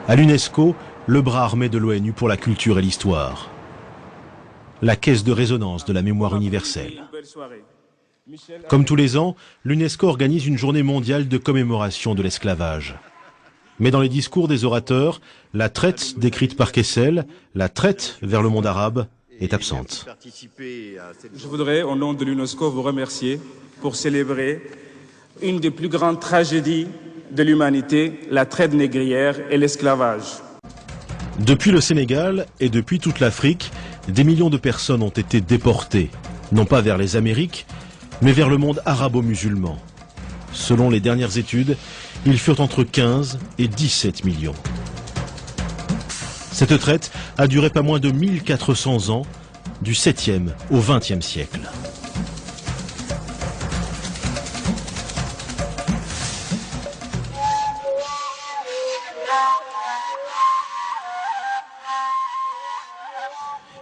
À l'UNESCO, le bras armé de l'ONU pour la culture et l'histoire. La caisse de résonance de la mémoire universelle. Comme tous les ans, l'UNESCO organise une journée mondiale de commémoration de l'esclavage. Mais dans les discours des orateurs, la traite décrite par Kessel, la traite vers le monde arabe, est absente. Je voudrais, au nom de l'UNESCO, vous remercier pour célébrer une des plus grandes tragédies de l'humanité, la traite négrière et l'esclavage. Depuis le Sénégal et depuis toute l'Afrique, des millions de personnes ont été déportées, non pas vers les Amériques, mais vers le monde arabo-musulman. Selon les dernières études, ils furent entre 15 et 17 millions. Cette traite a duré pas moins de 1400 ans, du 7e au 20e siècle.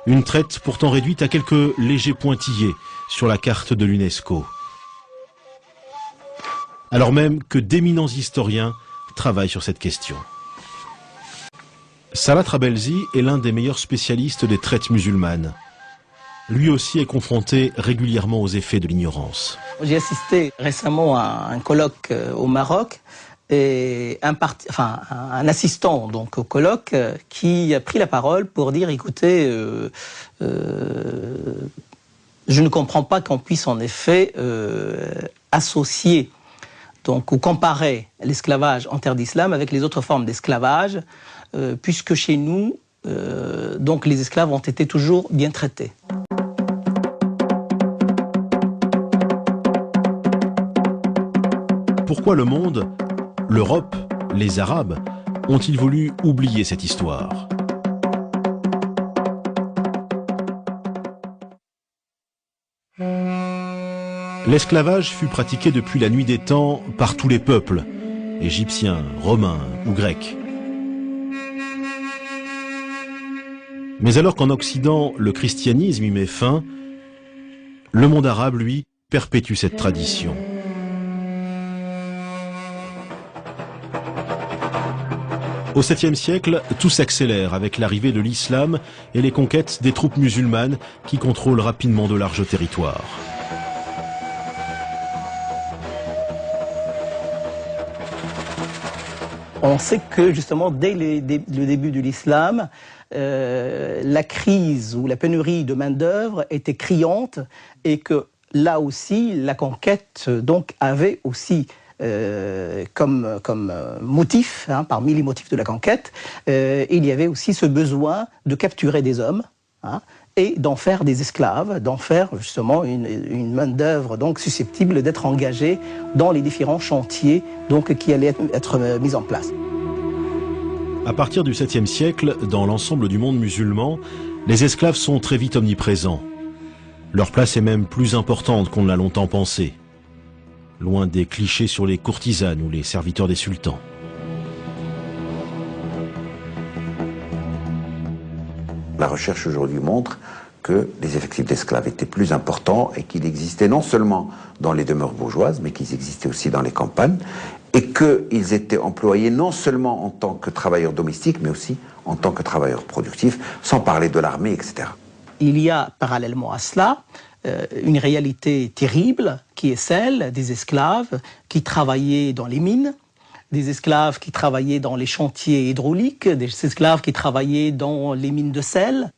Une traite pourtant réduite à quelques légers pointillés sur la carte de l'UNESCO. Alors même que d'éminents historiens travaillent sur cette question. Salah Trabelsi est l'un des meilleurs spécialistes des traites musulmanes. Lui aussi est confronté régulièrement aux effets de l'ignorance. J'ai assisté récemment à un colloque au Maroc et un assistant donc au colloque qui a pris la parole pour dire écoutez, je ne comprends pas qu'on puisse en effet associer donc ou comparer l'esclavage en terre d'islam avec les autres formes d'esclavage, puisque chez nous donc les esclaves ont été toujours bien traités. Pourquoi le monde, l'Europe, les Arabes, ont-ils voulu oublier cette histoire ? L'esclavage fut pratiqué depuis la nuit des temps par tous les peuples, égyptiens, romains ou grecs. Mais alors qu'en Occident, le christianisme y met fin, le monde arabe, lui, perpétue cette tradition. Au 7e siècle, tout s'accélère avec l'arrivée de l'islam et les conquêtes des troupes musulmanes qui contrôlent rapidement de larges territoires. On sait que justement dès le début de l'islam, la crise ou la pénurie de main-d'œuvre était criante et que là aussi la conquête donc avait aussi comme motif, parmi les motifs de la conquête, il y avait aussi ce besoin de capturer des hommes et d'en faire des esclaves, d'en faire justement une main-d'œuvre donc susceptible d'être engagée dans les différents chantiers donc qui allaient être mis en place. À partir du 7e siècle, dans l'ensemble du monde musulman, les esclaves sont très vite omniprésents. Leur place est même plus importante qu'on ne l'a longtemps pensé. Loin des clichés sur les courtisanes ou les serviteurs des sultans. La recherche aujourd'hui montre que les effectifs d'esclaves étaient plus importants et qu'ils existaient non seulement dans les demeures bourgeoises, mais qu'ils existaient aussi dans les campagnes, et qu'ils étaient employés non seulement en tant que travailleurs domestiques, mais aussi en tant que travailleurs productifs, sans parler de l'armée, etc. Il y a parallèlement à cela une réalité terrible qui est celle des esclaves qui travaillaient dans les mines, des esclaves qui travaillaient dans les chantiers hydrauliques, des esclaves qui travaillaient dans les mines de sel.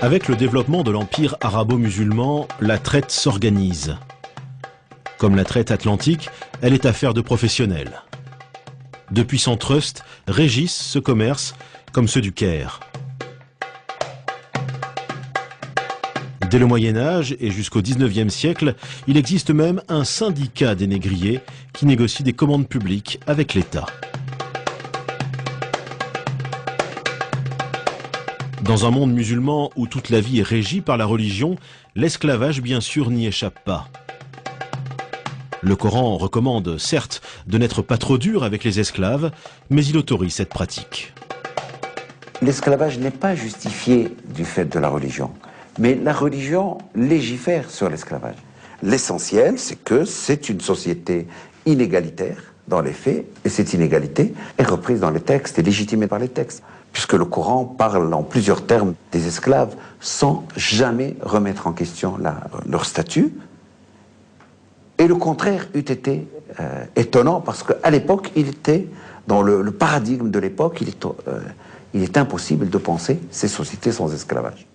Avec le développement de l'empire arabo-musulman, la traite s'organise. Comme la traite atlantique, elle est affaire de professionnels. De puissants trusts régissent ce commerce, comme ceux du Caire. Dès le Moyen-Âge et jusqu'au XIXe siècle, il existe même un syndicat des négriers qui négocie des commandes publiques avec l'État. Dans un monde musulman où toute la vie est régie par la religion, l'esclavage bien sûr n'y échappe pas. Le Coran recommande, certes, de n'être pas trop dur avec les esclaves, mais il autorise cette pratique. L'esclavage n'est pas justifié du fait de la religion, mais la religion légifère sur l'esclavage. L'essentiel, c'est que c'est une société inégalitaire dans les faits, et cette inégalité est reprise dans les textes et légitimée par les textes, puisque le Coran parle en plusieurs termes des esclaves sans jamais remettre en question leur statut. Et le contraire eût été étonnant, parce qu'à l'époque, il était, dans le paradigme de l'époque, il est impossible de penser ces sociétés sans esclavage.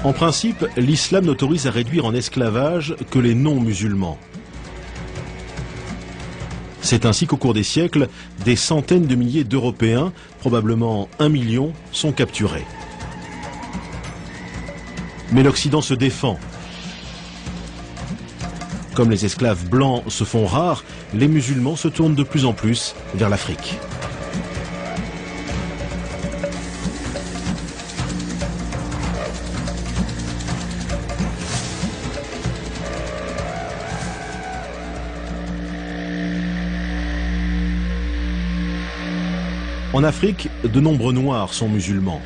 En principe, l'islam n'autorise à réduire en esclavage que les non-musulmans. C'est ainsi qu'au cours des siècles, des centaines de milliers d'Européens, probablement 1 million, sont capturés. Mais l'Occident se défend. Comme les esclaves blancs se font rares, les musulmans se tournent de plus en plus vers l'Afrique. En Afrique, de nombreux Noirs sont musulmans.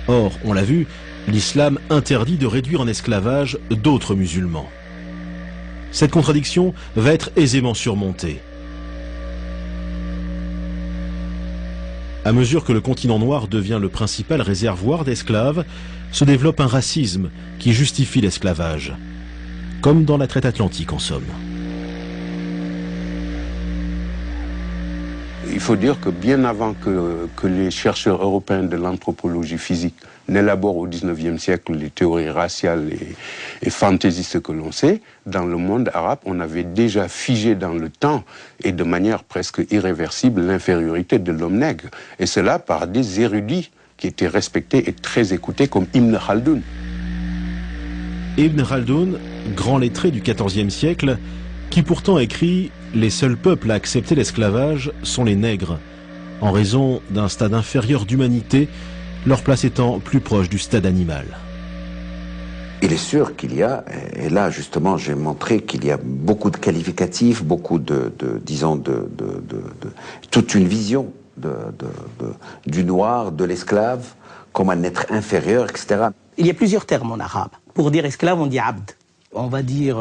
Or, on l'a vu, l'islam interdit de réduire en esclavage d'autres musulmans. Cette contradiction va être aisément surmontée. À mesure que le continent noir devient le principal réservoir d'esclaves, se développe un racisme qui justifie l'esclavage, comme dans la traite atlantique en somme. Il faut dire que bien avant que les chercheurs européens de l'anthropologie physique n'élaborent au XIXe siècle les théories raciales et fantaisistes que l'on sait, dans le monde arabe, on avait déjà figé dans le temps et de manière presque irréversible l'infériorité de l'homme nègre. Et cela par des érudits qui étaient respectés et très écoutés comme Ibn Khaldoun. Ibn Khaldoun, grand lettré du XIVe siècle, qui pourtant écrit « Les seuls peuples à accepter l'esclavage sont les nègres, en raison d'un stade inférieur d'humanité, leur place étant plus proche du stade animal. » Il est sûr qu'il y a, et là justement j'ai montré qu'il y a beaucoup de qualificatifs, beaucoup disons toute une vision du noir, de l'esclave, comme un être inférieur, etc. Il y a plusieurs termes en arabe. Pour dire esclave, on dit abd. On va dire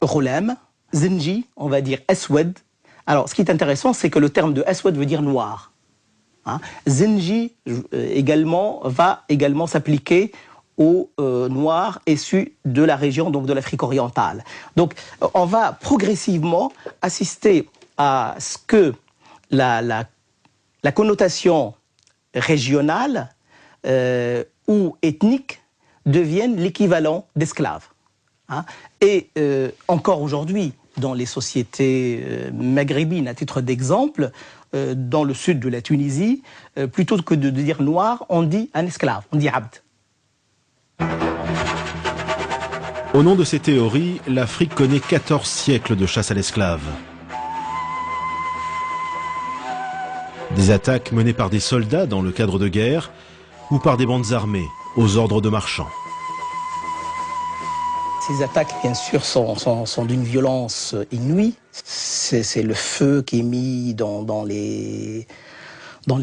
ghulam, zinji, on va dire aswad. Alors, ce qui est intéressant, c'est que le terme de aswad veut dire noir. Hein? Zinji va également s'appliquer aux Noirs issus de la région, donc de l'Afrique orientale. Donc, on va progressivement assister à ce que la connotation régionale ou ethnique devienne l'équivalent d'esclave. Hein? Et encore aujourd'hui, dans les sociétés maghrébines, à titre d'exemple, dans le sud de la Tunisie, plutôt que de dire noir, on dit un esclave, on dit abd. Au nom de ces théories, l'Afrique connaît 14 siècles de chasse à l'esclave. Des attaques menées par des soldats dans le cadre de guerre ou par des bandes armées aux ordres de marchands. Ces attaques, bien sûr, sont d'une violence inouïe. C'est le feu qui est mis dans les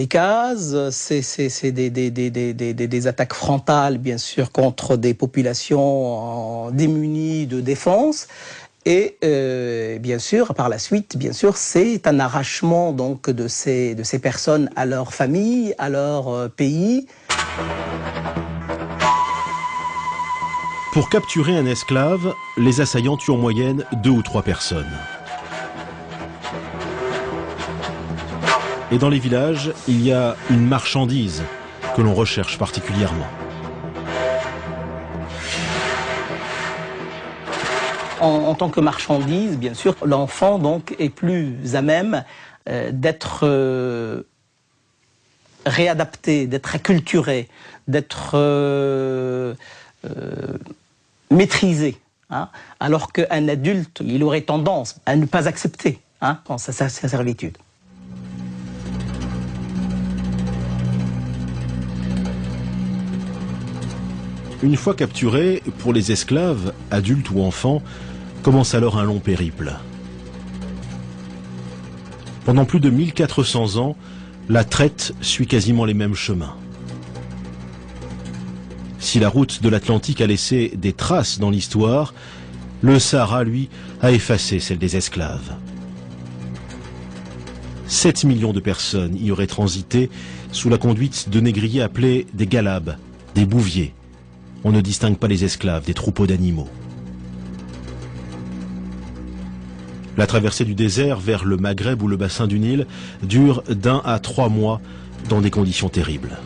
cases. C'est des attaques frontales, bien sûr, contre des populations démunies de défense. Et bien sûr, par la suite, bien sûr, c'est un arrachement donc de ces personnes à leur famille, à leur pays. Pour capturer un esclave, les assaillants tuent en moyenne 2 ou 3 personnes. Et dans les villages, il y a une marchandise que l'on recherche particulièrement. En tant que marchandise, bien sûr, l'enfant donc est plus à même d'être réadapté, d'être acculturé, d'être maîtrisé, hein, alors qu'un adulte, il aurait tendance à ne pas accepter sa servitude. Une fois capturés, pour les esclaves, adultes ou enfants, commence alors un long périple. Pendant plus de 1400 ans, la traite suit quasiment les mêmes chemins. Si la route de l'Atlantique a laissé des traces dans l'histoire, le Sahara, lui, a effacé celle des esclaves. 7 millions de personnes y auraient transité sous la conduite de négriers appelés des galabes, des bouviers. On ne distingue pas les esclaves des troupeaux d'animaux. La traversée du désert vers le Maghreb ou le bassin du Nil dure d'1 à 3 mois dans des conditions terribles.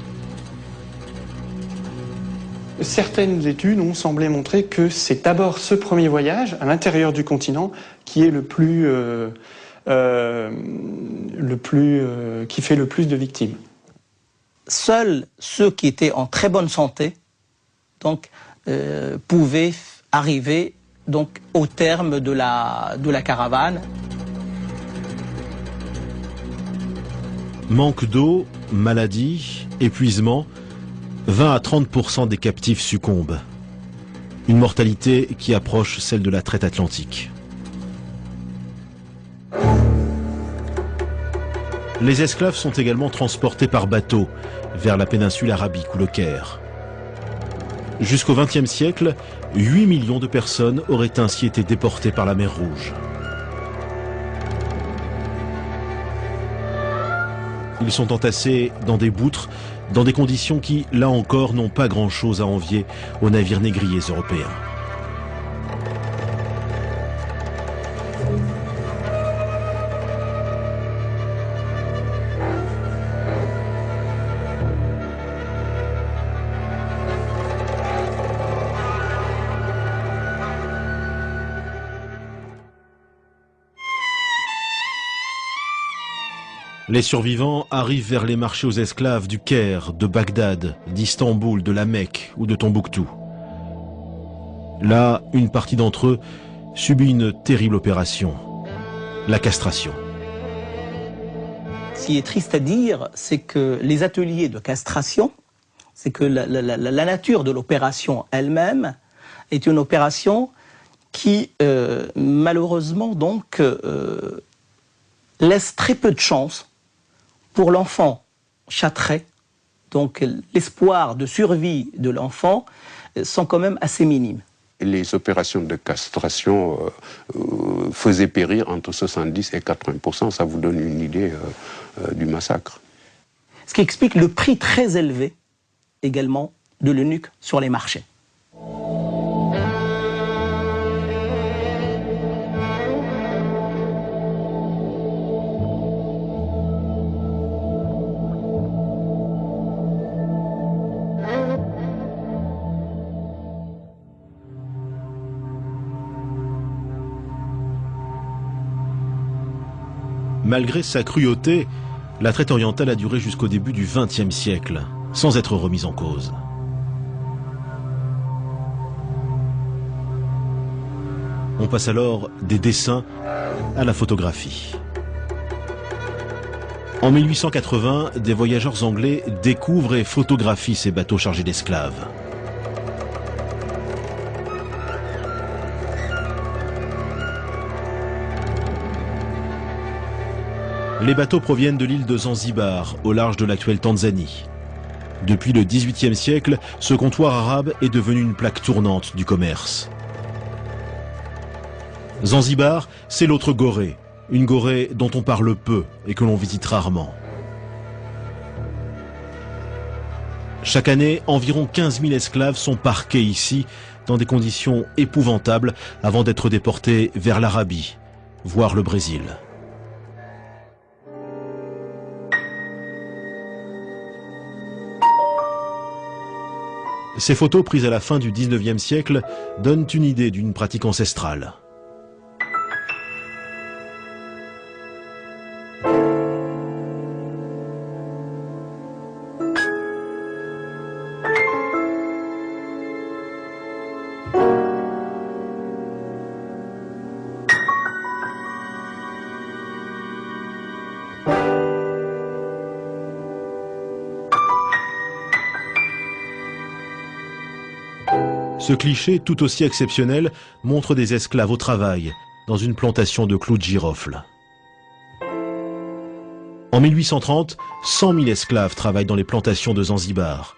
Certaines études ont semblé montrer que c'est d'abord ce premier voyage à l'intérieur du continent qui est qui fait le plus de victimes. Seuls ceux qui étaient en très bonne santé pouvaient arriver au terme de la caravane. Manque d'eau, maladie, épuisement, 20 à 30% des captifs succombent. Une mortalité qui approche celle de la traite atlantique. Les esclaves sont également transportés par bateau vers la péninsule arabique ou le Caire. Jusqu'au XXe siècle, 8 millions de personnes auraient ainsi été déportées par la mer Rouge. Ils sont entassés dans des boutres, dans des conditions qui, là encore, n'ont pas grand-chose à envier aux navires négriers européens. Les survivants arrivent vers les marchés aux esclaves du Caire, de Bagdad, d'Istanbul, de la Mecque ou de Tombouctou. Là, une partie d'entre eux subit une terrible opération, la castration. Ce qui est triste à dire, c'est que les ateliers de castration, c'est que la nature de l'opération elle-même est une opération qui, malheureusement, laisse très peu de chance pour l'enfant châtré. Donc l'espoir de survie de l'enfant sont quand même assez minimes. Les opérations de castration faisaient périr entre 70 et 80%. Ça vous donne une idée du massacre. Ce qui explique le prix très élevé également de l'eunuque sur les marchés. Malgré sa cruauté, la traite orientale a duré jusqu'au début du XXe siècle, sans être remise en cause. On passe alors des dessins à la photographie. En 1880, des voyageurs anglais découvrent et photographient ces bateaux chargés d'esclaves. Les bateaux proviennent de l'île de Zanzibar, au large de l'actuelle Tanzanie. Depuis le XVIIIe siècle, ce comptoir arabe est devenu une plaque tournante du commerce. Zanzibar, c'est l'autre Gorée, une Gorée dont on parle peu et que l'on visite rarement. Chaque année, environ 15 000 esclaves sont parqués ici, dans des conditions épouvantables, avant d'être déportés vers l'Arabie, voire le Brésil. Ces photos prises à la fin du XIXe siècle donnent une idée d'une pratique ancestrale. Ce cliché, tout aussi exceptionnel, montre des esclaves au travail, dans une plantation de clous de girofle. En 1830, 100 000 esclaves travaillent dans les plantations de Zanzibar.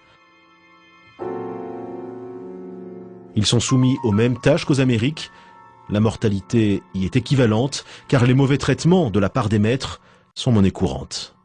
Ils sont soumis aux mêmes tâches qu'aux Amériques. La mortalité y est équivalente, car les mauvais traitements de la part des maîtres sont monnaie courante.